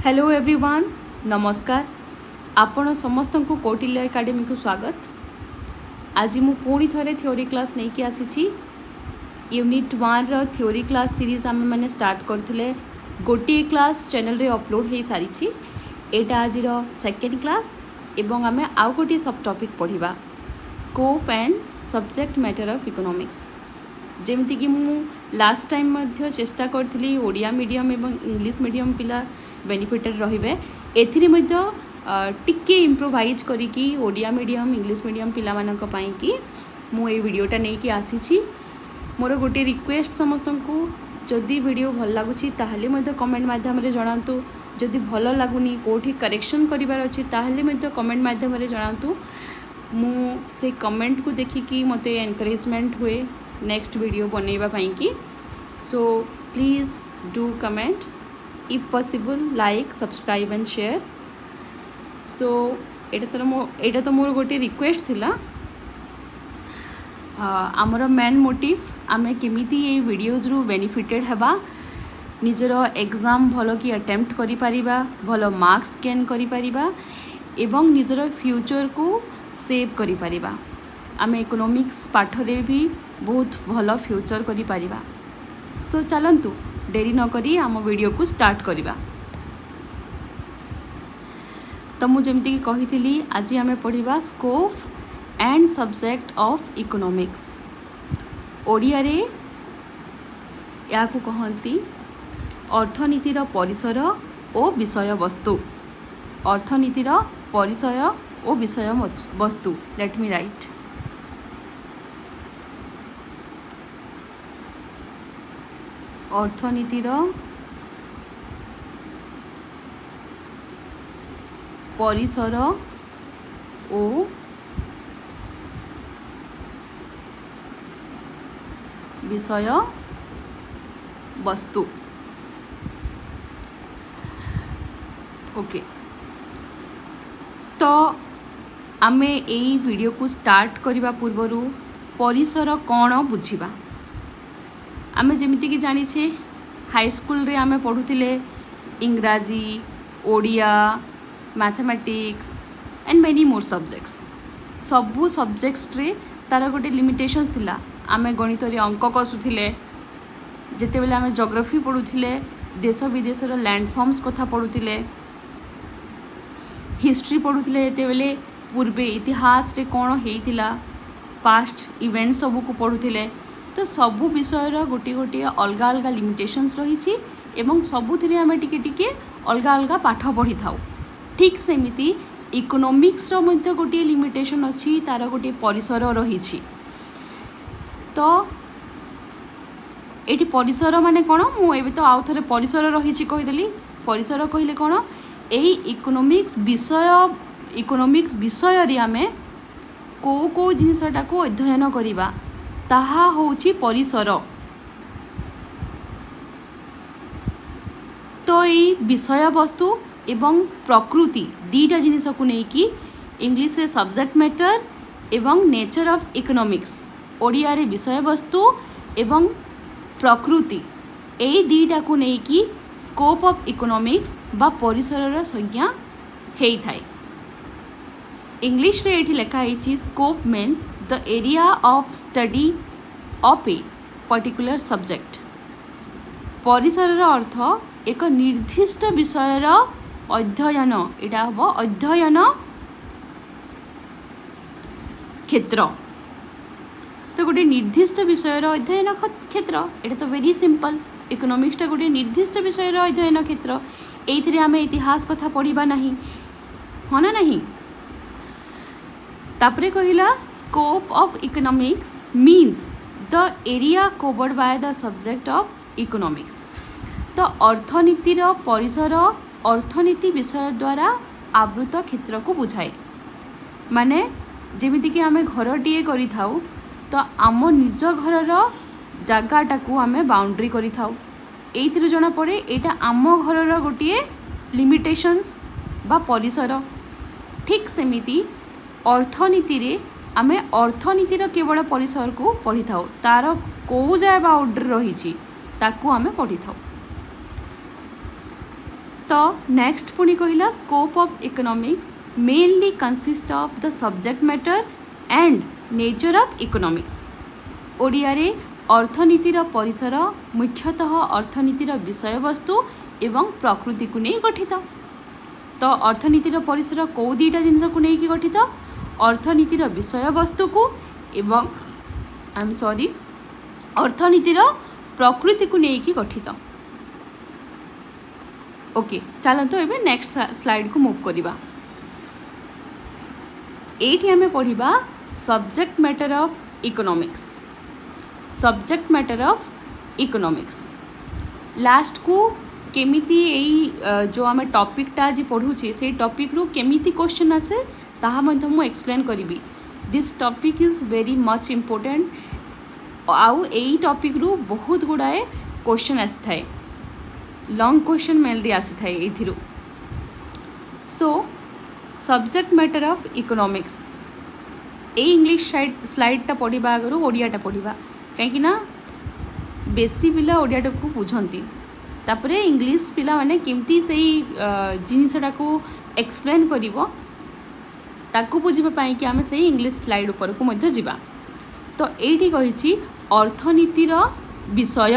Hello everyone नमस्कार आपण समस्त को कौटिल्य एकेडमी को स्वागत। आज मु पुणी थरे थ्योरी क्लास नहीं कि आसी यूनिट 1 रो थ्योरी क्लास सीरीज आम मैंने स्टार्ट करथिले गोटे क्लास चैनल रे अपलोड हो सारी एटा आज सेकेंड क्लास एवं आम आउ गोटे सब टॉपिक पढ़ा scope and subject matter of economics. जेमती कि मु लास्ट टाइम चेष्टा करी ओडिया मीडियम एवं इंग्लिश मीडियम पिला बेनिफिटेड रहिबे एथिरे मध्य टिके इम्प्रोवाइज करिकी ओडिया मीडियम इंग्लिश मीडियम पिला मानक पई कि मु ए वीडियोटा नै कि आसीछि। मोर गोटे रिक्वेस्ट समस्त को जदि वीडियो भल लागुछि ताहले मध्य कमेंट माध्यम रे जणांतु, जदि भल लागुनी कोठी करेक्शन करिवार अछि ताहले मध्य कमेंट माध्यम रे जणांतु। मु से कमेंट को देखिकी मते एनकरेजमेंट हुए नेक्स्ट वीडियो बनैबा पई कि so please do comment if possible like subscribe and share। so एटा तो मोर गोटे रिक्वेस्ट थिला। आमर मेन मोटिव आमे केमिति ए वीडियोज रु बेनिफिटेड हेबा, निजर एग्जाम भलो कि अटेम्प्ट करि परिबा, भलो मार्क्स गेन करि परिबा एवं निजर फ्यूचर को सेव करि परिबा। आमे इकोनॉमिक्स पाठ रे भी बहुत भलो फ्यूचर करि परिबा। सो चलंतु डेरी न करी आम वीडियो को स्टार्ट करिबा। तो मु जेमती कि कहिथिली आज आमे पढ़िबा scope and subject of economics. Odia रे या को कहंती अर्थनीतिर परिसर ओ विषय वस्तु। अर्थनीतिर परिसर ओ विषय वस्तु। Let me right. अर्थनीतिर परिसर ओ विषय वस्तु। ओके, तो आमे एई वीडियो को स्टार्ट करबा पूर्वरु परिसर कौन बुझिबा। आमे जेमिति कि जानिछे हाई स्कूल रे आमे पढुथिले इंग्राजी, Odia, mathematics and many more subjects. सबू सब्जेक्ट्स रे तार गोटे लिमिटेशंस थिला। आमे गणित रे अंक कसुथिले, जेते बेले आमे ज्योग्राफी पढुथिले देश विदेश रो लैंडफॉर्म्स कथा पढुथिले, हिस्ट्री पढुथिले जेते बेले पूर्वे इतिहास रे कोन हेइथिला पास्ट इवेंट सबू को पढुथिले। तो सबू विषय गोटे गोटे अलग अलग लिमिटेशंस रही एवं सबुथिरे आमे टिके टिके अलग अलग पाठ पढ़ी थाउ। ठीक सेमिति इकोनॉमिक्स रो मध्य गोटे लिमिटेशन अछि, तार गोटे परिसर रही। तो एटी परिसर माने कोन, मु एबे तो आउ थरे परिसर रही कहिदेली। परिसर कहिले कोन, एई इकोनॉमिक्स विषय रे आमे को जिनिसटा को अध्ययन करिबा ताहा होउची परिसर। तो ये विषय वस्तु एवं प्रकृति दीटा जिनिस को नहीं कि इंग्लिश रे सब्जेक्ट मैटर एवं नेचर ऑफ इकोनॉमिक्स, ओडिया रे विषय वस्तु एवं प्रकृति ए दीटा को नहीं कि स्कोप ऑफ इकोनॉमिक्स बा परिसर संज्ञा हेई थाए। इंग्लिश रे एठी लेखा है scope means the area of study of a particular subject. परिसर अर्थ एक निर्दिष्ट विषयर अध्ययन, एटा हबो अध्ययन क्षेत्र। तो गोटे निर्दिष्ट विषयर अध्ययन क्षेत्र, एटा तो वेरी सिंपल। इकोनॉमिक्सटा गोटे निर्दिष्ट विषयर अध्ययन क्षेत्र। एइथिरे आमे इतिहास कथा पढ़िबा नहीं, हो ना नहीं। तापरे कहिला scope of economics means the area covered by the subject of economics. तो अर्थनीतिर परिसर अर्थनीति विषय द्वारा आवृत क्षेत्र को बुझाए। माने जेमिति कि आमे घरटीए करि थाउ, तो आम निज घरर जागाटा को आमे बाउंड्री करि थाउ। एइथिरे जणा पड़े एटा आम घरर गोटिए लिमिटेशंस बा परिसर। ठीक सेमिति अर्थनीति रे आमे अर्थनीतिर केवल परिसर को पढ़ी थाउ, तार को जाय बाउंड्री रही ताकू आमे पढ़ी थाउ। तो नेक्स्ट पुणी कहला scope of economics mainly consist of the subject matter and nature of economics. Odia रे अर्थनीतिर परिसर मुख्यतः अर्थनीतिर विषय वस्तु एवं प्रकृति को नहीं गठित। तो अर्थनीतिर परिसर कौ दुईटा जिनस को नहीं गठित, अर्थनीतिर विषय वस्तु को एवं अर्थनीतिर प्रकृति को नहीं गठित। ओके चलते एबे नेक्स्ट स्लाइड को मूव करवा। एठी हमें पढ़िबा subject matter of economics. Subject matter of economics last को केमिति यही जो आम टॉपिकटा आज पढ़ुचे से टॉपिक रू केमिति क्वेश्चन आसे ताहा मध्य मु एक्सप्लेन करिबी। This topic is very much important आउ यही टॉपिक रू बहुत गुड़ाए क्वेश्चन आसी थाए, लॉन्ग क्वेश्चन मेनली आसी थाए एथिरु। So subject matter of economics ए इंग्लिश स्लाइडटा पढ़ा आगर ओडियाटा पढ़ा कहीं बेसी पिला ओडियाटा को बुझंती तापरे इंग्लिश पिला माने केमती से जिनसटा को एक्सप्लेन करिवो ताकू बुझिबा पाई कि आमे सही इंग्लिश स्लाइड ऊपर को मध्य जिबा। तो एठी कहिछि अर्थनीतिर विषय,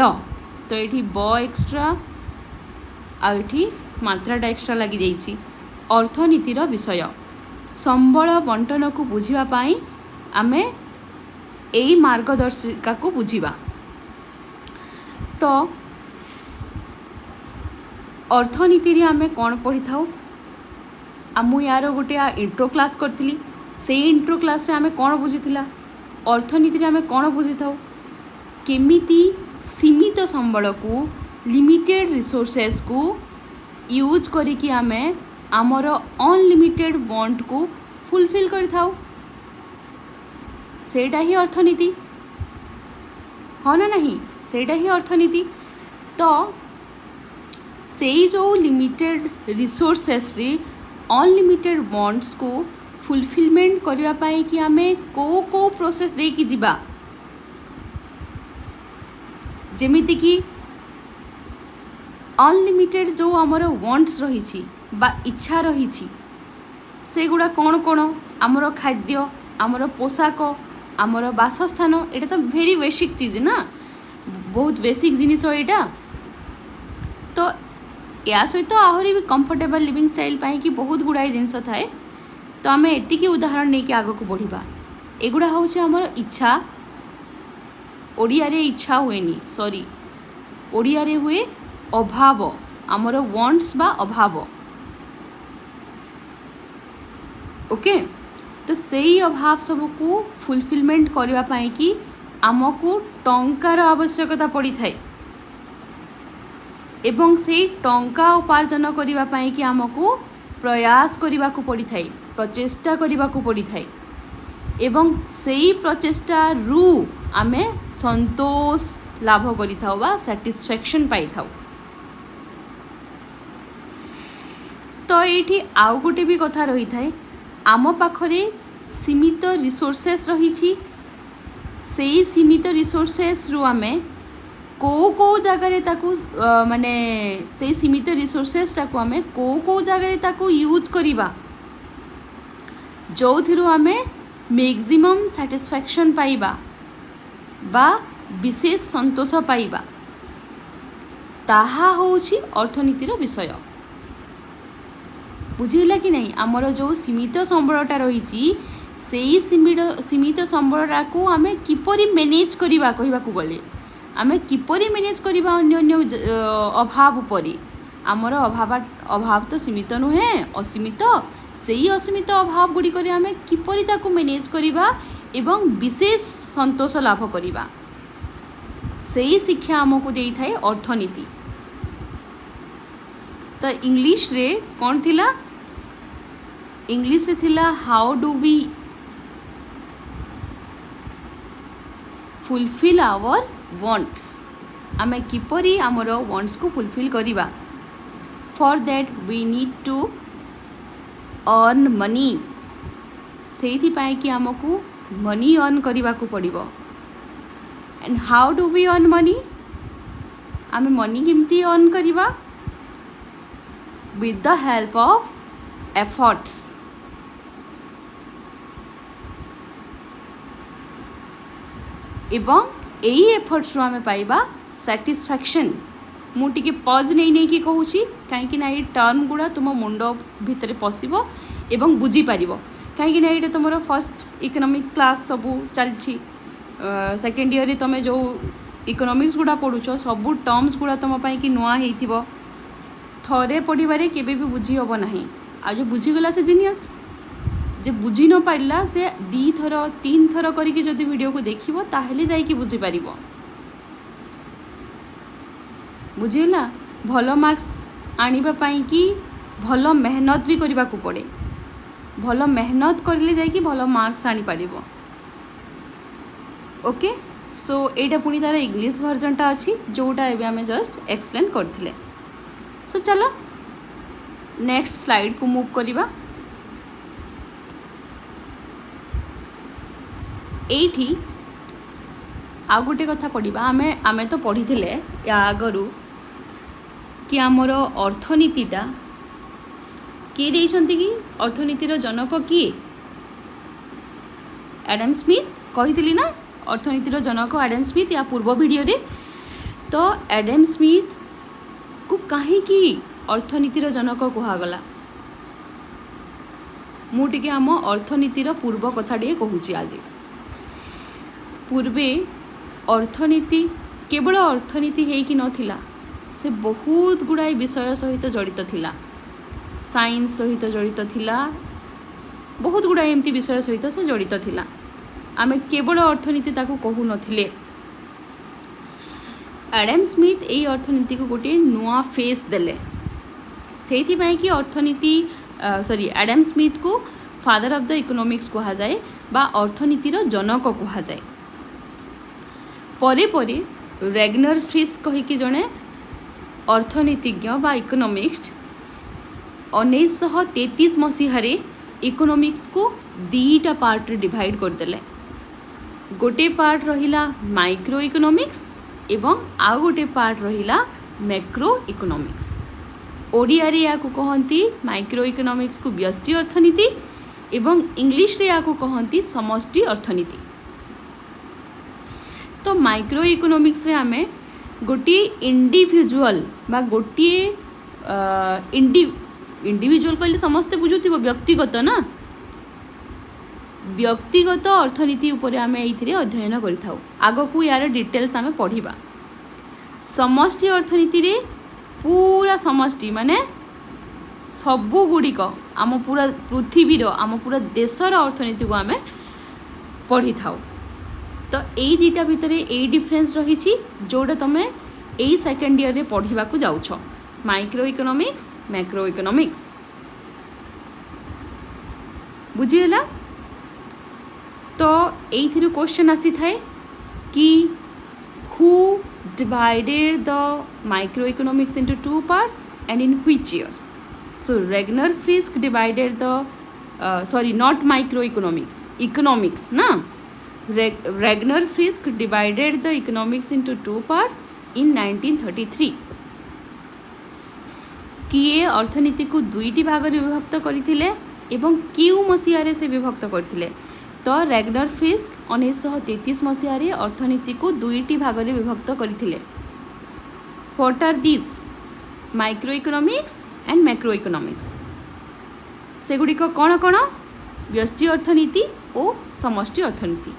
तो एठी ब एक्स्ट्रा आ एठी मात्राटा एक्स्ट्रा लगी जाइछि। अर्थनीतिर विषय संबल बंटन को बुझिबा पाई आमे एई मार्गदर्शिका को बुझिबा। तो अर्थनीति आमे कौन पढ़ी था आमु यार गोटे इंट्रो क्लास करी से इंट्रो क्लास रे आमे कौन बुझीला अर्थनीति आमे कौन बुझी था केमिति सीमित संबल को लिमिटेड रिसोर्सेस को यूज करिकी आमे आमर अनलिमिटेड वांट को फुलफिल करि थाउ, सेटा ही अर्थनीति हाँ ना नहीं, सेटा ही अर्थनीति। तो सेई जो लिमिटेड रिसोर्सेस रे अनलिमिटेड वांट्स को फुलफिलमेंट करबा पाई कि आमे को प्रोसेस दे कि जिबा, जेमिति कि अनलिमिटेड जो आमर वांट्स रही बा इच्छा रही से गुड़ा कौन कौन आमर खाद्य, आमर पोशाक, आमर बासस्थान, एटा तो वेरी बेसिक चीज ना, बहुत बेसिक जिनिस एटा। तो या सहित आहरी भी कंफर्टेबल लिविंग स्टाइल पाई कि बहुत गुड़ाए जिनस थाए। तो आम एतिकी उदाहरण नहीं कि आग को बढ़िबा। एगुड़ा हूँ आमर इच्छा, ओडिया रे इच्छा हुएनी, सॉरी ओडिया रे हुए अभाव, आमर वांट्स बा अभाव। ओके तो सही अभाव सब को फुलफिलमेंट करबा पाई कि आमको टंकार आवश्यकता पड़ी थाए एवं से टंका उपार्जन करबा पाई कि आमको प्रयास करबा को पड़ी थाए, प्रचेष्टा करबा को पड़ी थाए एवं सेई प्रचेष्टा रु आमे संतोष लाभ करि थाउ बा सैटिस्फैक्शन पाई थाउ। तो एठी आउ गोटे भी कथा रही थाए, आम पाखरे सीमित रिसोर्सेस रही, सेई सीमित रिसोर्सेस रु आमे को जगार ताकू माने से सीमित रिसोर्सेस टाकू आमे को जगार ताकू यूज करिबा जो थिरु आमे मैक्सिमम सैटिस्फैक्शन पाइबा बा विशेष संतोष पाइबा, ताहा होउछि अर्थनीतिर विषय। बुझिला कि नहीं, आमर जो सीमित संबलटा रही सेई सीमित संबलटा को आमे किपरि मैनेज करिबा कहबाकू गले आमे किपरि मैनेज करिबा अन्य अन्य अभाव परि। आमर अभाव तो सीमित नुहे असीमित, सेई असीमित अभाव गुड़ी करे आमे किपरि ताकू मैनेज करिबा एवं विशेष संतोष लाभ करिबा, सेई शिक्षा आमको देई थाए अर्थनीति। तो इंग्लिश रे कौन थिला, इंग्लिश रे थिला how do we fulfil our wants, आमे किपरि आमर वांट्स को फुलफिल करिबा। For that we need to earn money, सेइथि पाई कि आमको मनी अर्न करिबा को पड़िबो। And how do we earn money, आमे मनी केमती अर्न करिबा, with the help of efforts. एवं यही एफर्ट्स आम पाइबा satisfaction. मु टिके पज नहीं कि कहूँ कहीं ये टर्म गुड़ा तुम मुंड भितर पशिब एवं बुझी पार कहीं ये तुम फर्स्ट इकोनॉमिक क्लास सब चलती सेकेंड ईयर तुम जो इकोनॉमिक्स गुड़ा पढ़ुच सबू टर्म्स गुड़ा तुम कि नुआ हो थरे पढ़वे केबे भी बुझी हम ना आ जो बुझीगला से जीनियस जे बुझी न पारा से 2 थर 3 थर करके जदि वीडियो को देखिबो ताहेले जाई कि बुझी पारिबो बुझीला भल मार्क्स आनिबा पई कि भल मेहनत भी करबा को पड़े भल मेहनत करले जाई कि भल मार्क्स आनी पारिबो ओके सो एटा पुनी तार इंग्लिश वर्जन टा अछि जोटा एबे हमें जस्ट एक्सप्लेन करथिले सो चलो नेक्स्ट स्लाइड को मूव करिबा एठी आ गोटे कथा पढ़ा आमे तो पढ़ी थे या आगरू कि आमर अर्थनीतिटा किए देइछंती कि अर्थनीतिर जनक किए एडम स्मिथ कही ना अर्थनीतिर जनक एडम स्मिथ या पूर्व वीडियो रे तो एडम स्मिथ को कहीं अर्थनीतिर जनक कहगला मु टिके आम अर्थनीतिर पूर्व कथा टे कहूँ आज पूर्वे अर्थनीति केवल अर्थनीति हेकि नथिला से बहुत गुड़ाए विषय सहित जड़ित थिला साइंस सहित जड़ित थिला बहुत गुड़ाए एमती विषय सहित से जड़ित थिला आमे केवल अर्थनीति ताकू कहू नथिले एडम स्मिथ एई अर्थनीति को गोटे नुआ फेस देले सेथि पई कि अर्थनीति सॉरी एडम स्मिथ को फादर ऑफ द इकोनॉमिक्स कहा जाए बा अर्थनीतिर जनक कहा जाए परे परे रेगनर फ्रिस कहीकि जड़े अर्थनीतिज्ञ बा इकोनॉमिस्ट 1933 मसीहारे इकोनॉमिक्स को 2टा पार्ट रे डिवाइड करदेले गोटे पार्ट रहिला माइक्रो इकोनॉमिक्स एवं आ गोटे पार्ट रहिला मैक्रो इकोनॉमिक्स ओडिया रे या को कहंती माइक्रो इकोनॉमिक्स को व्यष्टि अर्थनीति एवं इंग्लिश रे या को कहंती समष्टि अर्थनीति तो माइक्रो इकोनॉमिक्स रे आमे गोटे इंडिविजुअल बा गोटे इंडिविजुअल कहले समस्ते बुझुथिबो व्यक्तिगत ना व्यक्तिगत अर्थनीति उपरे आमे एइथिरे अध्ययन करिथाउ आगो को यार डिटेल्स आमे पढ़िबा समष्टि अर्थनीति रे पूरा समष्टि माने सबु गुड़िक आम पूरा पृथ्वीर आम पूरा देशर अर्थनीति को आमे पढ़ी थाउ तो यही 2टा भितर यही डिफरेन्स रही जोटा तुम यही सेकेंड ईयर रे पढ़ा को जाउछ माइक्रो इकोनॉमिक्स मैक्रो इकोनॉमिक्स बुझीगला तो यही क्वेश्चन आसी थाए कि who divided the micro economics into 2 parts and in which year so Ragnar frisk divided the sorry not micro economics ना Regner Frisk divided the economics into 2 parts in 1933 किए अर्थनीति को 2टी भाग रे विभक्त करथिले एवं क्यों मसीहारे से विभक्त करथिले तो रेगनर फ्रिस्क 1933 मसीहारे अर्थनीति को 2टी भाग रे विभक्त करथिले what are this micro economics and macro economics सेगुड़ी कौन कौन व्यष्टि अर्थनीति और समष्टि अर्थनीति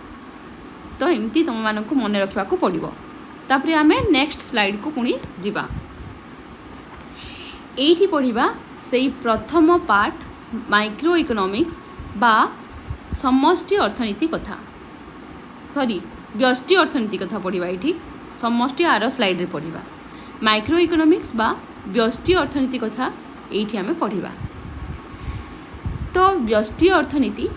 तो एमती तुम मानक मन रखा पड़ो तापर आम नेक्स्ट स्लाइड को पुणी जीवा एठी पढ़िबा से प्रथम पार्ट माइक्रो इकोनॉमिक्स बा समष्टि अर्थनीति कथा सॉरी व्यष्टि अर्थनीति कथा पढ़िबा एठी समष्टि आर स्लाइड रे पढ़िबा माइक्रो इकोनॉमिक्स बा व्यष्टि अर्थनीति कथा एठी आमे पढ़िबा तो व्यष्टि अर्थनीति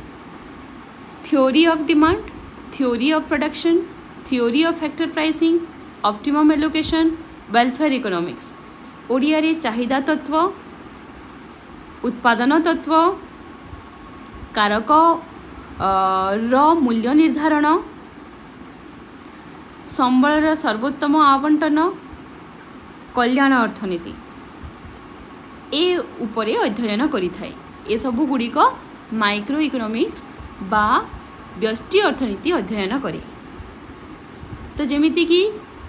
theory of demand theory of production, theory of factor pricing, optimum allocation, welfare economics Odia रे चाहिदा तत्व उत्पादन तत्व कारक र मूल्य निर्धारण संबलर सर्वोत्तम आवंटन कल्याण अर्थनीति ए उपरे अध्ययन करिथाए। ए सबु गुड़िक माइक्रो इकोनॉमिक्स बा व्यष्टि अर्थनीति अध्ययन करे। तो जेमिति कि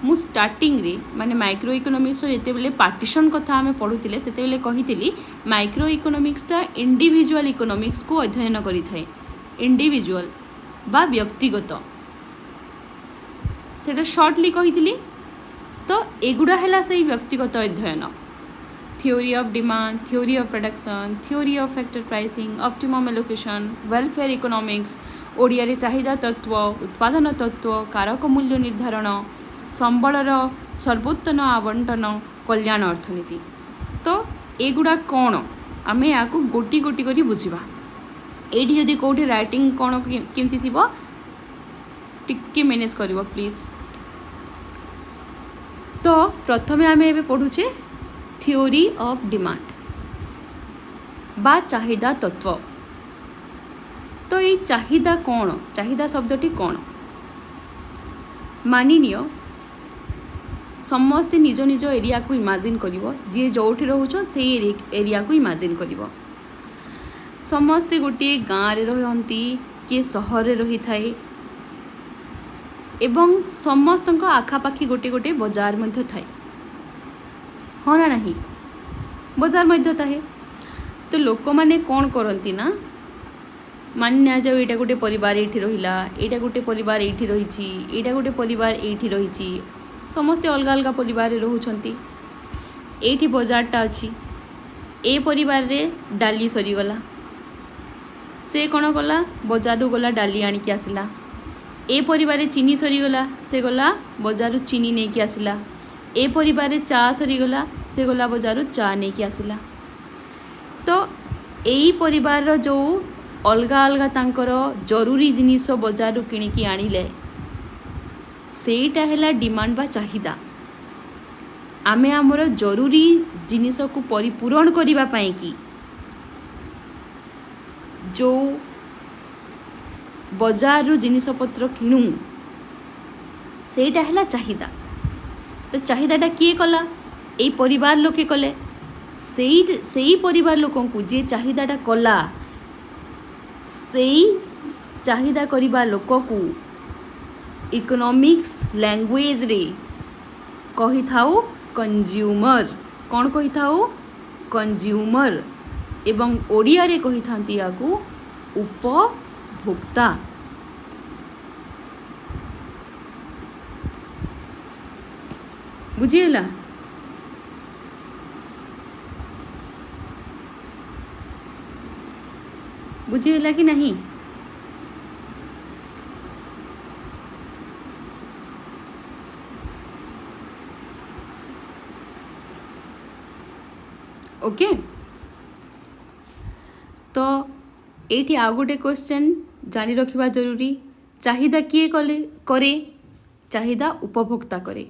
मु स्टार्टिंग रे माने माइक्रो इकोनॉमिक्स जेते बेले पार्टीशन कथा आमे पढुतिले सेते बेले कहितली माइक्रो इकोनॉमिक्स टा इंडिविजुअल इकोनॉमिक्स को अध्ययन करिथाए। इंडिविजुअल बा व्यक्तिगत सेटा शॉर्टली कहितली। तो एगुड़ा है से व्यक्तिगत अध्ययन theory of demand, theory of production, theory of factor pricing, optimum allocation, welfare economics, Odia रे चाहिदा तत्व, उत्पादन तत्व, कारक मूल्य निर्धारण, संबलर सर्वोत्तम आवंटन, कल्याण अर्थनीति। तो एगुड़ा कौन आम या गोटी गोटी करी बुझा। ये जदि कौटी राइटिंग कौन केमती थी टिके मैनेज कर प्लीज। तो प्रथमे आम ए पढ़ुचे थ्योरी ऑफ डिमांड बा चाहिदा तत्व। तो ये चाहिदा कौन, चाहिदा शब्दटी कौन? मानिनिय समस्ते निज निज एरिया को इमाजिन करिवो, जी जोठी रहउछ से एरिया को इमाजिन करिवो। समस्ते गोटे गाँव रे रहंती, किए सहर रे रही थाए एवं समस्त आखापाखी गोटे गोटे बजार मध्य थाए। हाँ ना नहीं, बजार मध्य थाए। तो लोक माने कौन करती ना, मानि जाओ यहाँ गोटे परिवार ये रहा, यहाँ गोटे परिवार ये रही, यहाँ गोटे परिवार ये रही, समस्ते अलग अलग परिवार रोचंती। ये बजारटा अच्छी, ए परिवार रे डाली सरीगला, से कौन कला बजार गला डाली आणिकी आसला। ए परिवार चीनी सरीगला, से गला बजार चीनी नहीं कि आसला। ए परिवार चा सरीगला, से गला बजार चा नहीं कि आसला। तो यही परिवार जो अलग अलग तांकर जरूरी जिनिस बजार किणिकी आनिले सेटा है डिमांड बा चाहिदा। आमे आमर जरूरी जिनिस को परिपूरण करिबा पाई कि जो बजार जिनिस पत्र किणु सेटा है चाहिदा। तो चाहिदाटा किए कला, यही परिवार लोके कले। से परिवार लोकों को जे चाहिदाटा कला, से चाहिदा करिबा लोक को इकोनॉमिक्स लैंग्वेज रे कही थाउ कंज्यूमर। कौन कही थाउ? कंज्यूमर। एवं ओडिया रे कही थांती याकू उपभोक्ता। बुझीला? बुझीला कि नहीं? ओके। तो ये आउ गोटे क्वेश्चन जानी रखिबा जरूरी। चाहिदा किए करे? चाहिदा उपभोक्ता करे।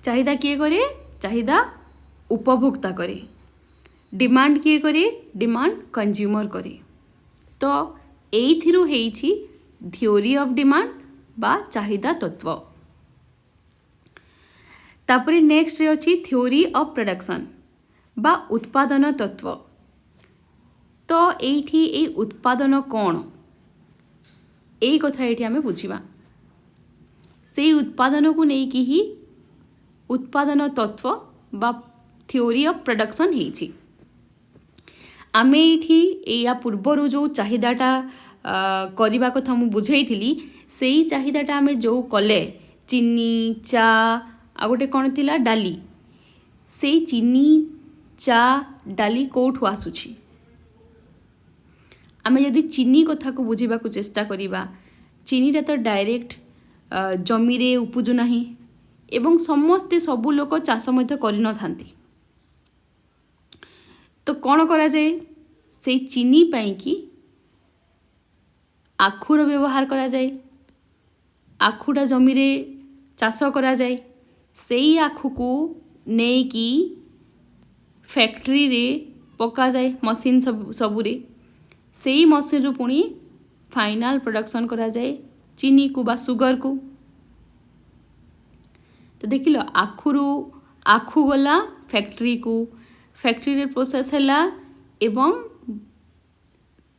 चाहिदा किए करे? चाहिदा उपभोक्ता करे। डिमांड किए करे? डिमांड कंज्यूमर करे। तो एइथिरु हेइछि थ्योरी ऑफ डिमांड बा चाहिदा तत्व। तापरे नेक्स्ट रे अछि थ्योरी ऑफ प्रोडक्शन बा उत्पादन तत्व। तो एइठी ए उत्पादन कौन, एई कथा एठी आमे बुझिबा। से उत्पादन को नहीं कि ही उत्पादन तत्व बा थ्योरी ऑफ प्रोडक्शन हेइछि। आमे एठी या पूर्वर जो चाहिदाटा करिबा कथा मु बुझेइथिली, सेई चाहिदाटा आमे जो कले चीनी चा आ गोटे कौन थिला डाली, से चीनी चा डाली कोठु आसुछि। आमे यदि चीनी कथा को बुझिबा को चेष्टा करिबा, चीनीटा तो डायरेक्ट जमी रे उपजु नाही एवं समस्ते सबु लोक चाष मध्य करि न थांती। तो कौन करा जाए? से चीनी पाई कि आखुर व्यवहार करा जाए। आखुटा जमी रे चाष करा जाए। सेई आखु को नहीं कि फैक्ट्री रे पका जाए मशीन सबुरे। सेई मशीन रु पुणी फाइनल प्रोडक्शन करा जाए चीनी को बा सुगर को। तो देखिल आखुरु आखु गला फैक्ट्री को, फैक्ट्री रे प्रोसेस हैला एवं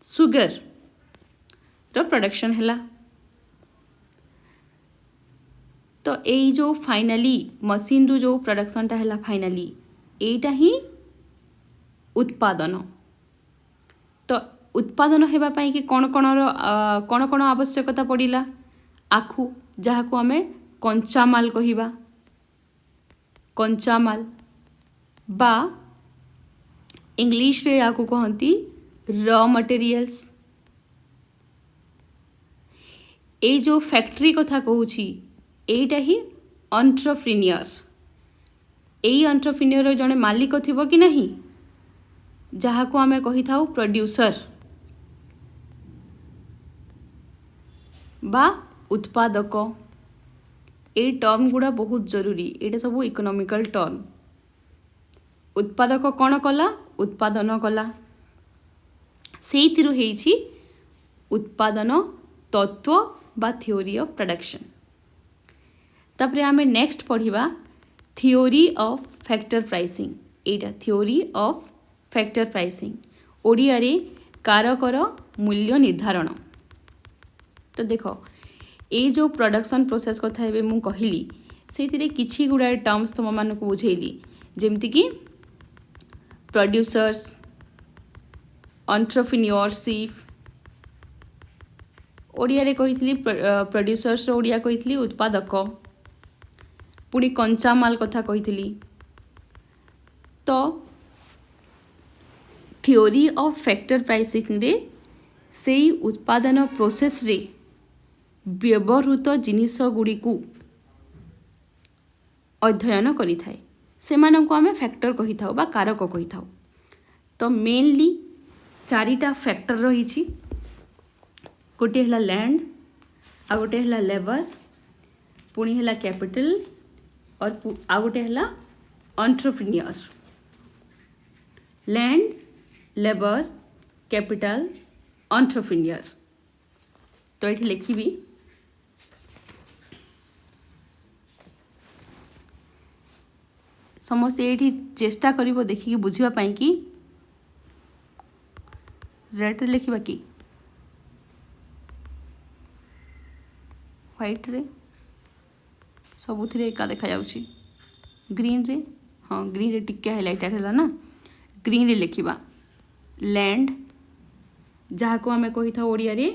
सुगर रो प्रोडक्शन हैला। तो यही जो फाइनाली मशीन रू जो प्रोडक्शनटा हैला फाइनाली एटा ही उत्पादन। तो उत्पादन हेबा पाई कि कौन कौन आवश्यकता पड़िला, आखु जहाँ को आमे कंचा माल कहिबा, कंचा माल बा इंग्लिश रे याकू कहंती रॉ मटेरियल्स। ए जो फैक्ट्री कथा कहूची एटा ही एंटरप्रेन्योर, एई एंटरप्रेन्योर जने मालिक थिबो कि नहीं, जहाँ को आमे कही थाउ प्रोड्यूसर बा उत्पादक। ए टर्म गुड़ा बहुत जरूरी, एटा सब इकोनॉमिकल टर्म। उत्पादक कौन कला, उत्पादन कला, सेइथिरु हेइछि उत्पादन तत्व बा थ्योरी ऑफ प्रोडक्शन। तापरे आमे नेक्स्ट पढ़िबा थ्योरी ऑफ फैक्टर प्राइसिंग। एटा theory of factor pricing Odia रे कारकर मूल्य निर्धारण। तो देखो ए जो प्रोडक्शन प्रोसेस कथा एबे मु कहिली सेतिरे किछि गुडा टर्म्स तुम मानकु बुझेइली, जेमति कि प्रोड्यूसर्स, एंटरप्रेन्योरशिप, ओडिया रे कहितली प्रोड्यूसर्स रो ओडिया कहितली उत्पादक, पुणी कंचा माल कथा कहितली। तो थ्योरी ऑफ फैक्टर प्राइसिंग रे सेई उत्पादन प्रोसेस रे व्यवहृत जिनिस गुड़ी को अध्ययन करि थाए, सेमानंको आमे फैक्टर कहि थाउ बा कारक कहि थाउ। तो मेनली चारिटा फैक्टर रहिछि, गोटे हला लैंड, आ गोटे हला लेबर, पुणी हला कैपिटल और आ गोटे हला entrepreneur. Land, labour, capital, entrepreneur. तो ये लिखिबी समस्ते ये चेष्टा करिवो देखिकी बुझिबा पाई कि रेड रे लिखिबा कि व्हाइट रे सबुथिरे एका देखा जाउची, ग्रीन रे हाँ ग्रीन रे टिके हाइलाइटेड हैला ना, ग्रीन रे लिखिबा लैंड, जहाँ को आमे कहि था ओडिया रे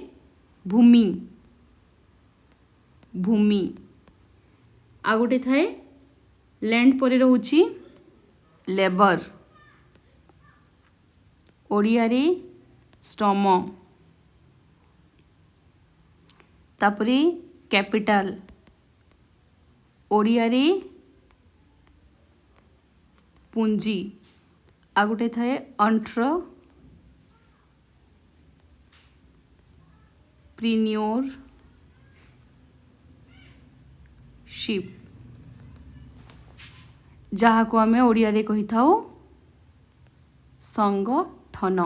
भूमि, भूमि। आ गोटे थाए लैंड परे रहूची लेबर, ओडिया रे श्रम। तापरे कैपिटल, ओडिया रे पूंजी। आ गोटे थाए एंटरप्रेन्योरशिप, जहाँ को आमे ओडिया रे कहि थाउ संगठन।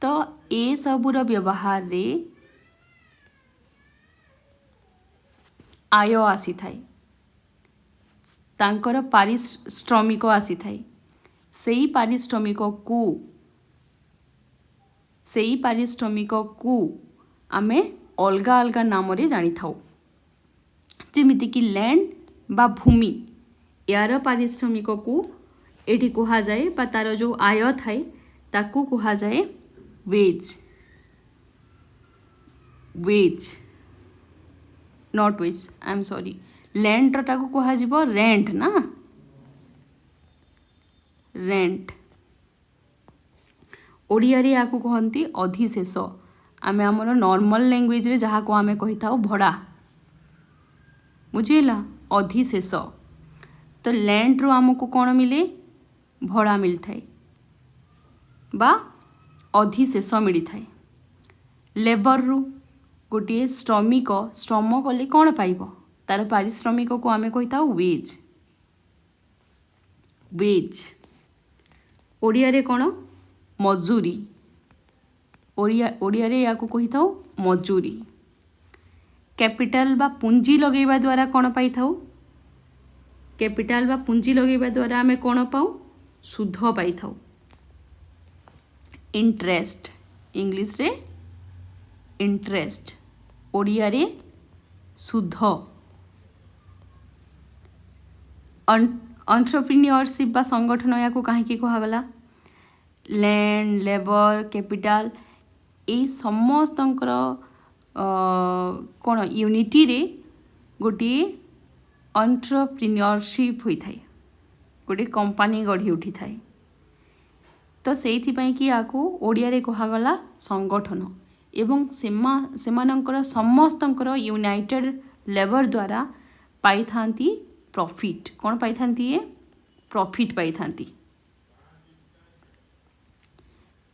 तो ए सबुर व्यवहार रे आय आसी थाए, तांकर पारिश्रमिक आसी थाए, सेई पारिश्रमिक को आमे अलगा अलगा नाम रे जानी थाउ, जेमिति कि लैंड बा भूमि, यार पारिश्रमिक को एठी कुहा जाए बा तार जो आय थाए ताकू कुहा जाए veg, veg not veg, I am sorry, land टाकू कुहा जिवो रेंट ना, रेंट। ओडिया रे याकू कहंती अधिशेष, आमे हमर नॉर्मल लैंग्वेज रे जहाँ को आमे कहि थाउ भड़ा, बुझिला अधिशेष। तो लैंड रू आमको कौन मिले, भड़ा मिल थाए बा अधिशेष मिली थाए। लेबर रू गोटे श्रमिक श्रम कले कौन पाइब, तार पारिश्रमिक को आमे कहि थाउ वेज, वेज। ओडिया रे कौन मजूरी, ओडिया रे याकू कहि थाउ मजूरी। कैपिटल बा पूंजी लगेवा द्वारा कौन पाई थाउ, कैपिटाल बा पुंजी लगेबा द्वारा आमे कोन पाऊ सुध पाई थाऊ इंटरेस्ट इंग्लिश रे इंटरेस्ट ओडिया रे सुध एंटरप्रेन्योरशिप बा संगठन या को काहे की कहा गला लैंड लेबर कैपिटाल ए समस्तंकर कौन यूनिटी रे गोटे एंटरप्रेन्योरशिप होई थाए गोटे कंपनी गढ़ी उठी थाए तो सेइथिपाई कि याको ओडिया रे कहा गला संगठन एवं सेमानंकर समस्तंकर यूनाइटेड लेबर द्वारा पाई थांती प्रॉफिट कौन पाई थांती ये प्रॉफिट पाई थांती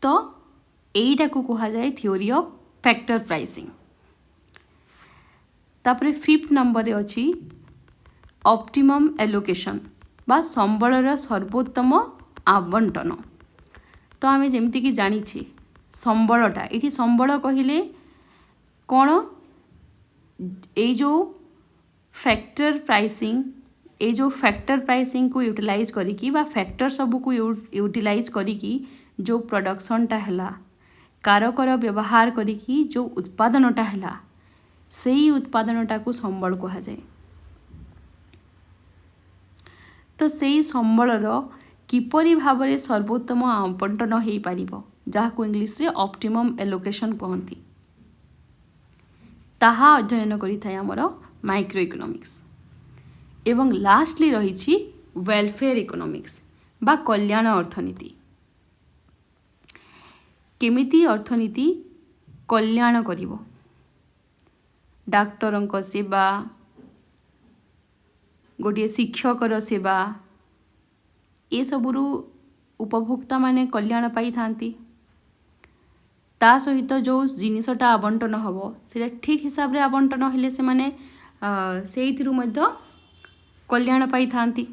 तो एटा को कहा जाए थ्योरी ऑफ फैक्टर प्राइसिंग तापरे 5th नंबर रे अछि ऑप्टिमम एलोकेशन बा संबलर सर्वोत्तम आवंटन तो आमे जेमति कि जानि छी संबलटा एठी संबल कहिले कोन ए जो फैक्टर प्राइसिंग ए जो फैक्टर प्राइसिंग को यूटिलाइज करिकी बा फैक्टर सब को यूटिलाइज करिकी जो प्रोडक्शनटा हैला कारकर व्यवहार करिकी जो उत्पादनटा हैला सेही उत्पादनटा को संबल कहा जाए तो सेही संबलर किपरि भाबरे सर्वोत्तम आवंटन हेई पारिबो जाहाको इंग्लिश रे ऑप्टिमम एलोकेशन कहंती ताहा अध्ययन करिथाय हमर माइक्रो इकोनॉमिक्स एवं लास्टली रही वेलफेयर इकोनॉमिक्स बा कल्याण अर्थनीति केमिति अर्थनीति कल्याण करिवो डाक्टरंक सेवा गोटे शिक्षकर सेवा ए सबुरु उपभोक्ता माने कल्याण पाई थांती ता सहित जो जिनिसटा आवंटन हबो सेटा ठीक हिसाब रे आवंटन हेले से माने सेइथिरु मध्य कल्याण पाई थांती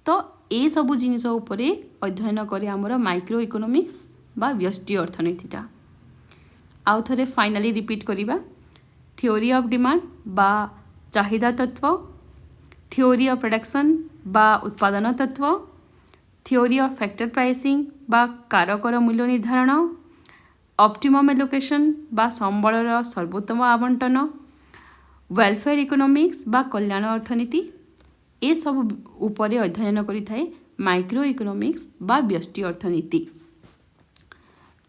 तो ए सबु जिनिस उपरे अध्ययन करे हमर माइक्रो इकोनॉमिक्स बा व्यष्टि अर्थनीतिटा आउ थरे फाइनली रिपीट करिबा थ्योरी ऑफ डिमांड बा चाहिदा तत्व थ्योरी ऑफ प्रोडक्शन बा उत्पादन तत्व थ्योरी ऑफ फैक्टर प्राइसिंग बा कारकर मूल्य निर्धारण ऑप्टिमम एलोकेशन बा संबलर सर्वोत्तम आवंटन वेलफेयर इकोनॉमिक्स बा कल्याण अर्थनीति ए सब उपरे अध्ययन करि थाए माइक्रो इकोनॉमिक्स बा व्यष्टि अर्थनीति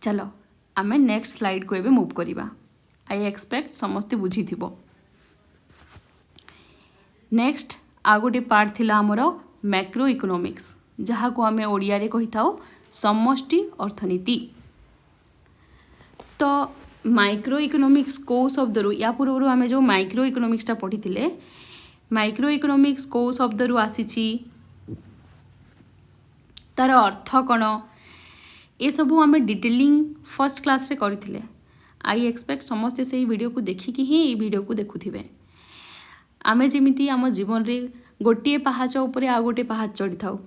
चलो आमे नेक्स्ट स्लाइड को एबे मूव करिबा आई एक्सपेक्ट समस्ते बुझी थिबो नेक्स्ट आ गोटे पार्ट थिला हमर मैक्रो इकोनॉमिक्स जहा को आमे ओडिया रे कहि थाओ समष्टि अर्थनीति तो माइक्रो इकोनॉमिक्स को शब्दरु या पूर्व आमे जो माइक्रो इकोनॉमिक्सटा पढ़िथिले माइक्रो इकोनॉमिक्स को शब्दरु आसीची तार अर्थ कण ए सबु आमे डिटेलिंग फर्स्ट क्लास रे करथिले आई एक्सपेक्ट समस्ते से वीडियो को देखिकी ही ए वीडियो को देखुथिबे आमे जेमिति आम जीवन रे गोटे पहाच उपरे आ गोटे पहाच चढ़ी थाउ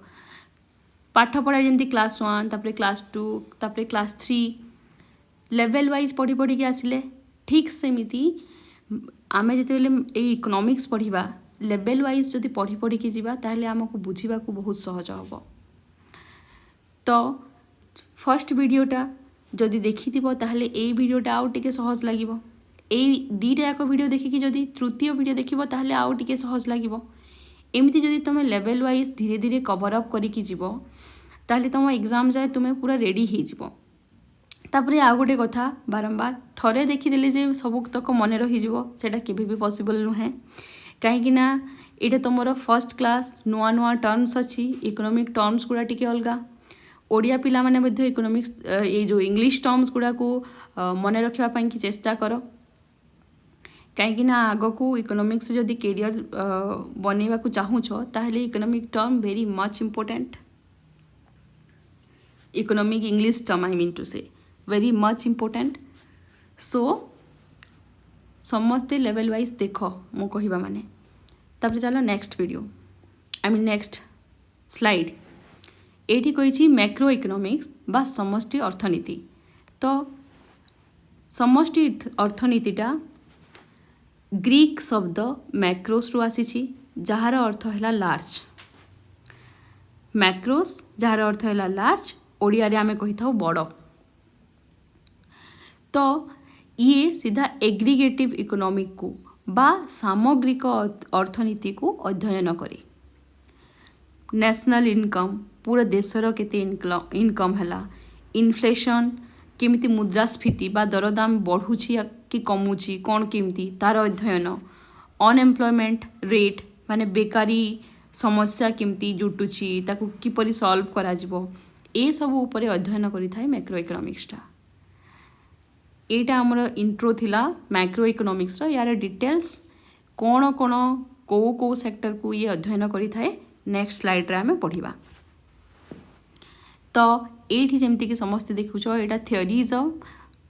पाठ पढ़ा जेमिति क्लास 1 तापरे क्लास 2 तापरे क्लास 3 लेवल वाइज पढ़ी पढ़ी के आसिले ठीक सेमिति आमे जेते बेले ए इकोनॉमिक्स पढ़िबा लेवल वाइज जदि पढ़ी पढ़ी के जीवा ताहले हमको बुझीबा को बहुत सहज हबो तो फर्स्ट वीडियोटा जदि देखिथिबो ताहले ए वीडियोटा आउ टिके सहज लागिबो ए दीटा याक वीडियो देखिकी जदि तृतीय वीडियो देखिबो ताहले आउ टिके सहज लागिबो एमिति जदि तुम लेवल वाइज धीरे धीरे कवर अप करिकी जीवो ताहले तुम एग्जाम जाए तुम्हें पूरा रेडी हो जीवो तापरे आ गोटे कथा बारंबार थरे देखिदेले जे सब तक मन रही जीवो सेटा केबे भी पॉसिबल नुहे कहीं ना ये तुम फर्स्ट क्लास नुआ नुआ टर्म्स अच्छी इकोनॉमिक टर्म्स गुड़ा टिके अलगा ओडिया पिला माने मध्य इकोनॉमिक्स ये जो इंग्लिश टर्म्स गुड़ा को मन रखा कि चेष्टा कर कहीं आग को इकोनॉमिक्स जदि कैरियर बनैवा को चाहूछ ताहले economic term very much important economic English term I mean to say very much important so समस्ते लेवल वाइज देख मो कहवा माने तापर चलो next video I mean next slide एठी कही मैक्रो इकोनॉमिक्स बा समष्टि अर्थनीति तो समष्टि अर्थनीतिटा ग्रीक शब्द मैक्रोस रु आसी जार अर्थ है लार्ज, मैक्रोस जार अर्थ है लार्ज, ओडिया रे आमे कही था बड़। तो ये सीधा एग्रीगेटिव इकोनॉमिक को बा सामग्रिक अर्थनीति को अध्ययन करे। नेशनल इनकम पूरा देशर केते इनकम है, इनफ्लेशन केमिति मुद्रास्फीति बा दरदाम बढ़ुची कि कमुची कौन केमिति तार अध्ययन, अनएम्प्लॉयमेंट रेट माने बेकारी समस्या केमिति जुटुची ताकू किपरि सॉल्व करा जिवो ए सब ऊपर अध्ययन करि थाए मैक्रो इकोनॉमिक्सटा। एटा हमर इंट्रो थिला मैक्रो इकोनॉमिक्स रो। यार डिटेल्स कौन कौन को सेक्टर को ये अध्ययन करि थाए नेक्स्ट स्लाइड रे हमें पढ़िबा। तो एठी जेमति कि समस्त देखुछ एटा थियोरीज ऑफ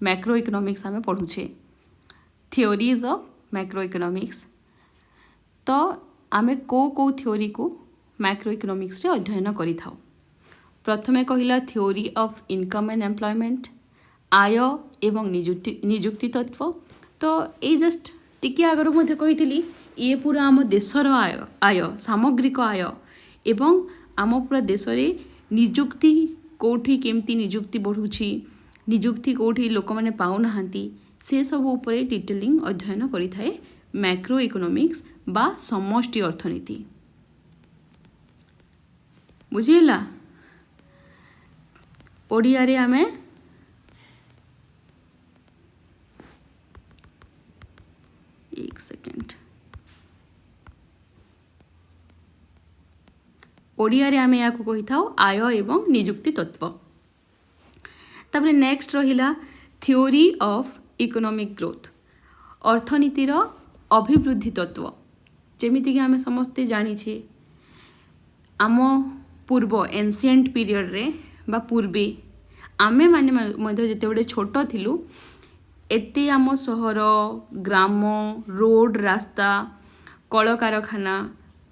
मैक्रो इकोनॉमिक्स हमें पढ़ुछे, थियोरीज ऑफ मैक्रो इकोनॉमिक्स। तो आमे को थियोरी को मैक्रो इकोनॉमिक्स रे अध्ययन करि थाउ। प्रथमे कहिला theory of income and employment, आय एवं निजुक्ति तत्व। तो ये जस्ट टिके आगर मध्य कही ये पूरा आम देशर आय सामग्रिक आय एवं आम पूरा देश रे निजुक्ति कोठी केमती निजुक्ति बढ़ुची, निजुक्ति कोठी लोक माने पाउ नाहंती, से सब ऊपर डिटेलिंग अध्ययन करि थाए मैक्रो इकोनॉमिक्स बा समष्टि अर्थनीति। बुझिला ओडिया रे आमे एक सेकेंड ओडिया रे आमे याको कहि थाओ आय एवं निजुक्ति तत्व। तापरे नेक्स्ट रहिला थियोरी ऑफ इकोनॉमिक ग्रोथ, अर्थनीतिर अभिवृद्धि तत्व। जेमिति कि आमे समस्ते जानिछे आम पूर्व एंशिएंट पीरियड रे बा पूर्वे आमे माने मध्य जेते बडे छोट थिलु एते आम सहर ग्राम रोड रास्ता कल कारखाना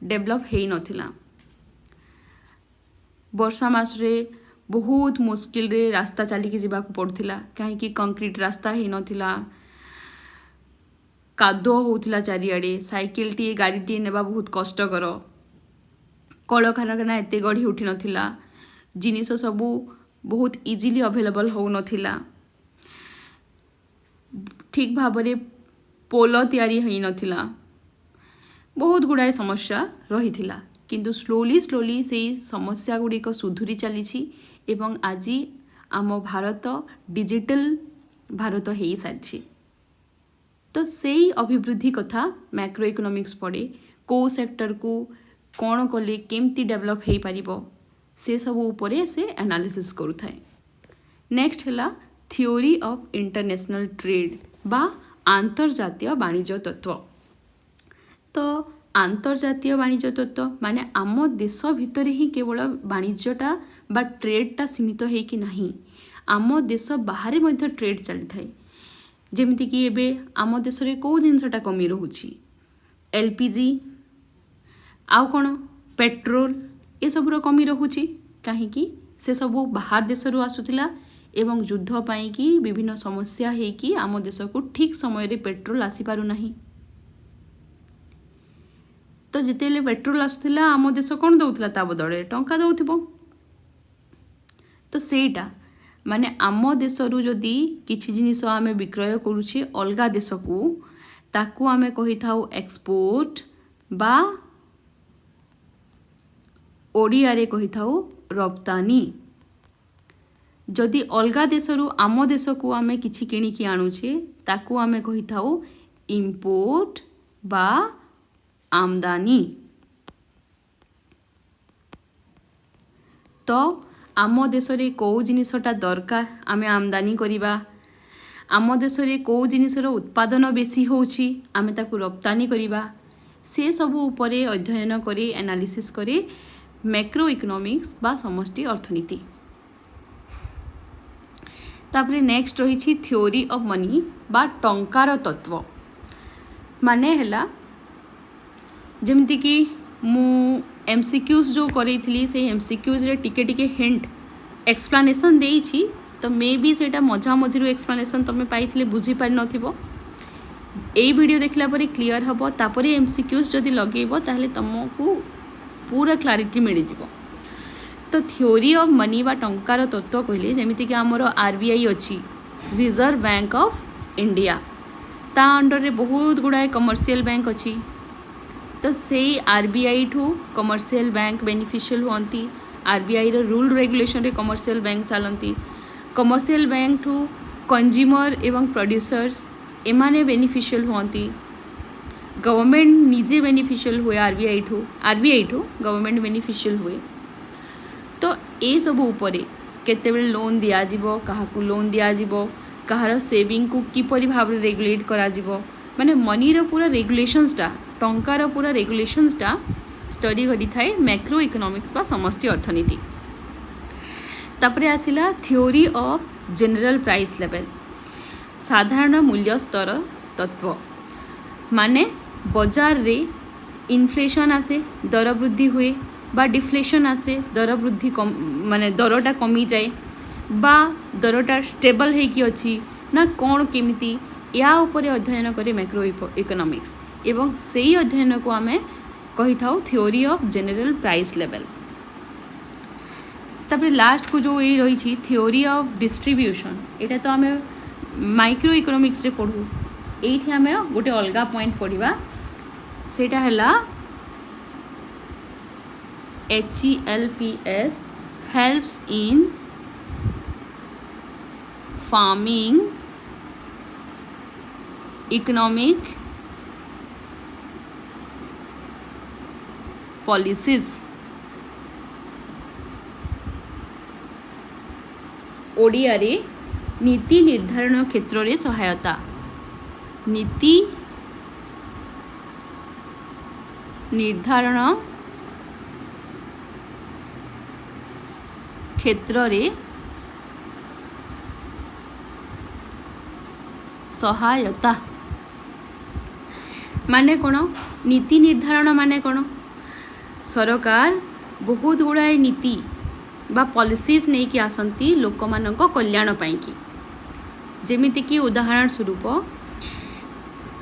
डेवलप हेई नथिला। वर्षा मास रे बहुत मुश्किल रे रास्ता चलिकी जावाक पड़थिला, कहीं कंक्रीट रास्ता हेई नथिला, कादो होउथिला चारिआडे, साइकिल टी गाड़ी टी नेबा बहुत कष्टकर, कल कारखाना एते गढ़ी उठी नथिला, जिनिस सबू बहुत इजिली अवेलेबल हो नथिला, ठीक भाबरे पोल तैयारी हेई नथिला, बहुत गुड़ाए समस्या रही थिला। किंतु स्लोली से समस्या गुड़िक सुधुरी चली एवं आज आम भारत डिजिटल भारत हो सारी। तो सेई अभिवृद्धि कथा मैक्रो इकोनॉमिक्स पढ़े को सेक्टर को कौन कले केमती डेवलप हो पारिबो से सब ऊपर से एनालिसिस करुथाए। नेक्स्ट है थियोरी ऑफ इंटरनेशनल ट्रेड बा आंतर्जातीय वाणिज्य तत्व। तो आंतर्जातीय वाणिज्य तत्व माने आम देश भितर ही केवल वाणिज्यटा बा ट्रेडटा सीमित है कि नहीं, आम देश बाहर मध्य ट्रेड चली थाए। जेमिति कि एबे आम देश रे को जिनसटा कमी रहुची, एलपीजी आउ कौन पेट्रोल ये सबुर कमी रहुची, कहीं से सबू बाहर देश रु आसुथिला एवं युद्ध पाई कि विभिन्न समस्या है कि आम देश को ठीक समय रे पेट्रोल आसी पारु नहीं। तो जितेले पेट्रोल आसुथिला आम देश कौन दउथिला ता बदले टंका दउथिबो। तो सेटा माने आम देश रु जदि किछि जिनिस आमे विक्रय करूछे अलगा देश को ताकू आमे कहि थाउ एक्सपोर्ट बा ओडिया रे कहि थाउ रप्तानी। जदि अलगा देश रु आम देश को आमे किछि किणिकी आणुछे ताकू आमे कहि थाउ इंपोर्ट बा आमदानी। तो आम देश रे को जिनिसटा दरकार आमे आमदानी करिबा, आम देश रे को जिनिसर उत्पादन बेसी होउछि आमे ताकू रप्तानी करिबा, से सब ऊपर अध्ययन करे एनालिसिस करे मैक्रो इकोनॉमिक्स बा समष्टि अर्थनीति। तापरे नेक्स्ट रही थियोरी ऑफ मनी बा टंकार तत्व। माने हैला जेमती कि मु एमसीक्यूज जो करेइथिली से एमसीक्यूज रे टिके टिके हिंट एक्सप्लेनेशन देइछि, तो मे बी सेटा मझा मझिरु एक्सप्लेनेशन तमे पाइथिले बुझी पारि नथिबो, यही वीडियो देखला पर क्लीयर हम तापर एमसीक्यूज जदि लगेब ताहले तुमको पूरा क्लारिटी मिल जाव। तो थ्योरी ऑफ मनी बा टंकार तत्व कहले जमीक आमर आरबीआई अच्छी रिजर्व बैंक ऑफ इंडिया ता अंडर रे बहुत गुड़ाए कमर्शियल बैंक अच्छी। तो से आरबीआई ठू कमर्शियल बैंक बेनिफिशियल होती आरबीआई रो रूल रेगुलेशन रे कमर्शियल बैंक चलती कमर्शियल बैंक ठू कंज्यूमर एवं प्रोड्यूसर्स एमाने बेनिफिशियल होती गवर्नमेंट निजे बेनिफिशियल हुए आरबीआई ठू गवर्नमेंट बेनिफिशियल हुए। तो ये सब उपरे केतेबेले लोन दियाजिबो काहाकू लोन दियाजिबो कहार सेविंग को किपरि भाव रेगुलेट करा जिवो माने मनी रो पूरा रेगुलेशंसटा टंकार पूरा रेगुलेशंसटा स्टडी करी थाए मैक्रो इकोनॉमिक्स बा समष्टि अर्थनीति। तापरे आसिला theory of general price level साधारण मूल्य स्तर तत्व माने बाजार रे इन्फ्लेशन आसे दर वृद्धि हुए बा डिफ्लेशन आसे दर वृद्धि कम माने दरटा कमी जाए बा दरटा स्टेबल है अच्छी ना कौन केमिति या ऊपर अध्ययन करे मैक्रो इकोनॉमिक्स एवं सही अध्ययन को आमे कही था theory of general price level. तापर लास्ट को जो ये रही थ्योरी ऑफ डिस्ट्रीब्यूशन एटा तो आमे माइक्रो इकोनॉमिक्स रे पढ़ू एठी आमे गोटे अलगा पॉइंट पढ़िबा सेटा हला HELPS helps in farming economic policies Odia रे नीति निर्धारण क्षेत्र रे सहायता नीति निर्धारण क्षेत्र रे सहायता माने कौन नीति निर्धारण माने कौन सरकार बहुत गुड़ाए नीति बा पॉलिसीज नहीं कि आसंती लोक मानक कल्याण पाई कि जेमिति कि उदाहरण स्वरूप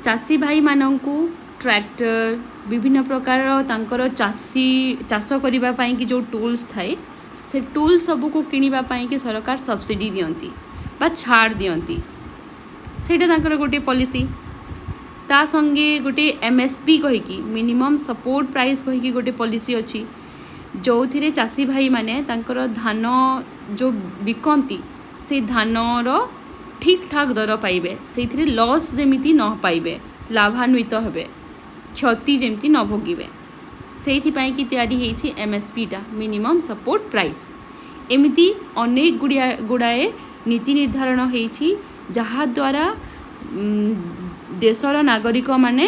चाषी भाई मानंकु ट्रैक्टर विभिन्न प्रकार तांकर चाष करिबा पाई कि जो टूल्स थाए से टूल सबू को किनिबा पाई कि सरकार सब्सिडी दियंती बा छाड़ दियंती सेटा तांकर गोटे पॉलिसी ता संगे गोटे एमएसपी कहीकि मिनिमम सपोर्ट प्राइस कहीकि गोटे पॉलिसी अच्छी जो थिरे चाषी भाई माने तांकर धान जो बिकंती से धानर ठीक ठाक दर पाइबे से लॉस जेमिति न पाइबे लाभान्वित हेबे क्षति जेमिति न भोगिबे से कि तैयारी होती एमएसपीटा मिनिमम सपोर्ट प्राइस एमिति अनेक गुड़ाए नीति निर्धारण होती जहाद्वारा देशर नागरिक माने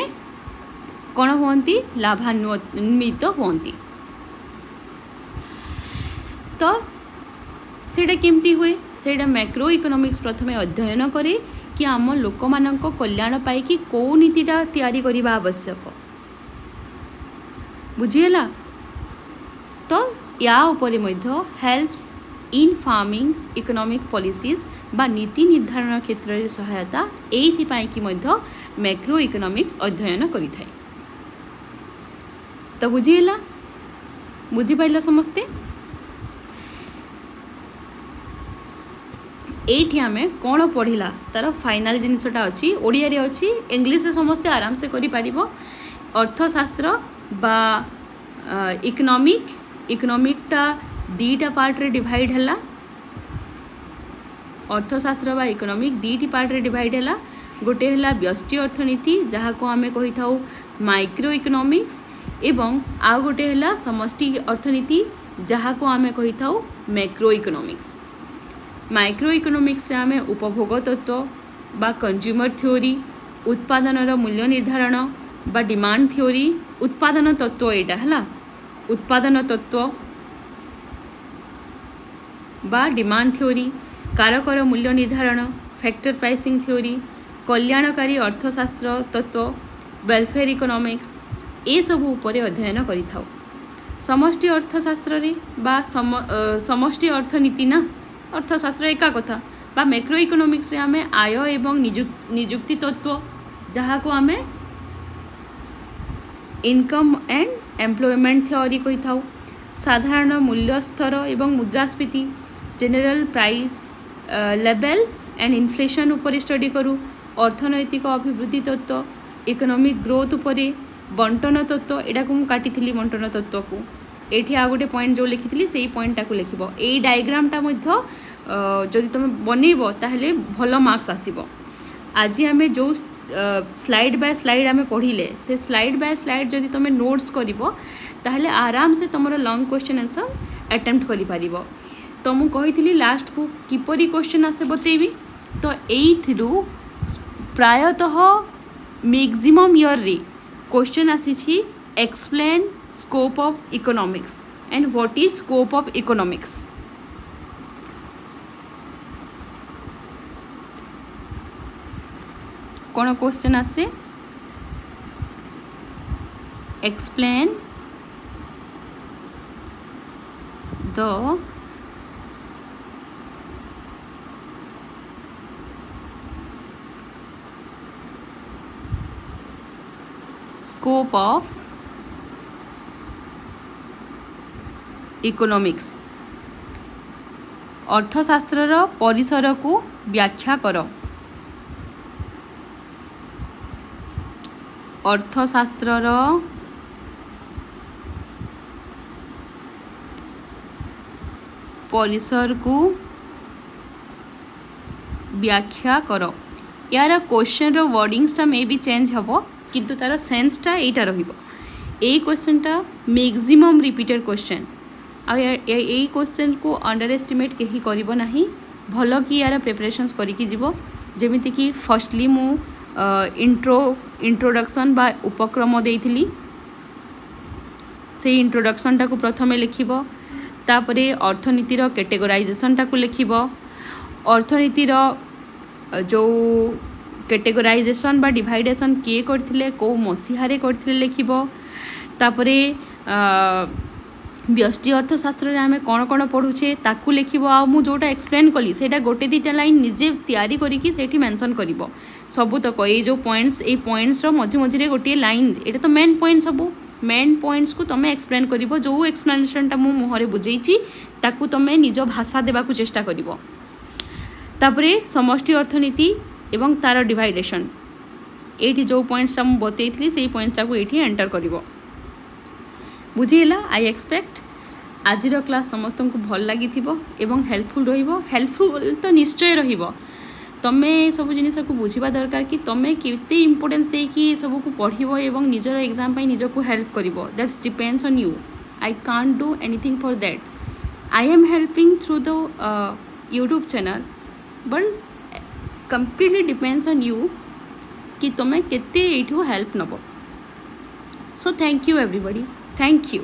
कौन होती लाभान्वित होती। तो सेटा केमती हुए सेटा मैक्रो इकोनॉमिक्स प्रथमे अध्ययन करे कि आम लोक मानक कल्याण पाई कि कौ नीतिटा तैयारी करिबा आवश्यक बुझीगला। तो या उपरे मध्य helps in forming economic policies बा नीति निर्धारण क्षेत्र रे सहायता एथि पाई कि मध्य मैक्रो इकोनॉमिक्स अध्ययन करि थाए। तो बुझीगला बुझी पाइला समस्ते एठी आमे कौन पढ़िला तार फाइनाल जिनसटा अच्छी ओडिया रे अच्छी इंग्लिश रे समस्ते आराम से करि पारिबो अर्थशास्त्र बा इकोनॉमिकटा दीटा पार्ट रे डिवाइड हैला अर्थशास्त्र बा इकोनॉमिक दीटी पार्ट रे डिवाइड हैला गोटे हैला व्यष्टि अर्थनीति जहाँ को आमे कहि थाउ माइक्रो इकोनॉमिक्स एवं आ गोटे हैला समष्टि अर्थनीति जहाँ को आमे कहि थाउ मैक्रो इकोनॉमिक्स। माइक्रो इकोनॉमिक्स रे आमे उपभोग तत्व बा कंज्यूमर थ्योरी उत्पादनर मूल्य निर्धारण बा डिमांड थ्योरी उत्पादन तत्व एटा हैला उत्पादन तत्व बा डिमांड थ्योरी कारकर मूल्य निर्धारण फैक्टर प्राइसिंग थ्योरी कल्याणकारी अर्थशास्त्र तत्व वेलफेयर इकोनॉमिक्स ए सब उपरे अध्ययन करि थाउ। समष्टि अर्थशास्त्र रे बा समष्टि अर्थनीति ना अर्थशास्त्र एका कथा बा मैक्रो इकोनॉमिक्स रे आमे आय एवं निजुक्ति तत्व जहाँ को आमे इनकम एंड एम्प्लॉयमेंट थ्योरी कही था। साधारण मूल्य स्तर एवं मुद्रास्फीति general price level and inflation उपर स्टडी करूँ। अर्थनैतिक अभिवृद्धि तत्व इकोनॉमिक ग्रोथ उपरे बंटन तत्व एटा को काटी बंटन तत्व को एठी आ गोटे पॉइंट जो लिखी से पॉइंटा को लिख यही डायग्रामटा जदि तुम बनइब ताहले भल मार्क्स आसीबो। आज आम जो स्लाइड बाय स्लाइड आम पढ़िले से स्लाइड बाय स्लाइड जदि तुम नोट्स करिवो ताहले आराम से तुम लॉन्ग क्वेश्चन आंसर अटेम्प्ट करि पारिबो। तो मु कही लास्ट को किपरि क्वेश्चन आसे बतेबी। तो एइथिरु प्रायतः मैक्सिमम ईयर रे क्वेश्चन आसी explain scope of economics and what is scope of economics. कौन क्वेश्चन आसे explain the scope of economics अर्थशास्त्र परिसर को व्याख्या कर। अर्थशास्त्र परिसर को व्याख्या कर। यार क्वेश्चन रो वर्डिंग्सटा मे भी चेंज हबो किंतु तार सेंसटा एटा रहिबो। ए क्वेश्चनटा मैक्सिमम रिपीटेड क्वेश्चन आ यही क्वेश्चन को अंडर एस्टिमेट कहीं करिबो नाही। भल कि यार प्रिपरेशंस करिकी जीवो। जेमिति कि फर्स्टली मु इंट्रोडक्शन बा उपक्रम देइथिली से इंट्रोडक्शनटा को प्रथमे लिखिबो। तापरे अर्थनीतिर कैटेगराइजेशनटा को लिखिबो। अर्थनीतिर जो कैटेगराइजेशन बा डिवाइडेशन किए करथिले को मसीहारे करथिले लिखिबो। तापरे व्यष्टि अर्थशास्त्र आम कौन कौन पढ़ुचे ताकू लिखिबो। आ मु जोटा एक्सप्लेन कली सेटा गोटे दीटा लाइन निजे तैयारी करिकी सेठी मेंशन करिवो। सबुतक ये जो पॉइंट्स ए पॉइंट्स रो मझे मझे गोटे लाइन एटा तो मेन पॉइंट सब मेन पॉइंट्स को तुम एक्सप्लेन करिवो। जो एक्सप्लेनेशनटा मु मुहरे बुझेइची ताकू तुम निज भाषा देबा को चेष्टा करिवो। तापरे समष्टि अर्थनीति एवं तार डिवाइडेशन एठी जो पॉइंट्स हम बतेइथली सेही पॉइंट्स को एठी एंटर करिवो। बुझीला। आई एक्सपेक्ट आजिर क्लास समस्त को भल लगी एवं हेल्पफुल रहिबो। हेल्पफुल तो निश्चय रहिबो। तमें सब जिनिस को बुझा दरकार कि तुम्हें केते इम्पोर्टेंस देकी सब को पढ़िबो एवं निजर एग्जाम पाई निज को हेल्प करिवो। That's depends on you. I can't do anything for that. I am helping through the YouTube channel but completely depends on you कि तुम्हें केते एठू हेल्प नबो। So thank you everybody. Thank you.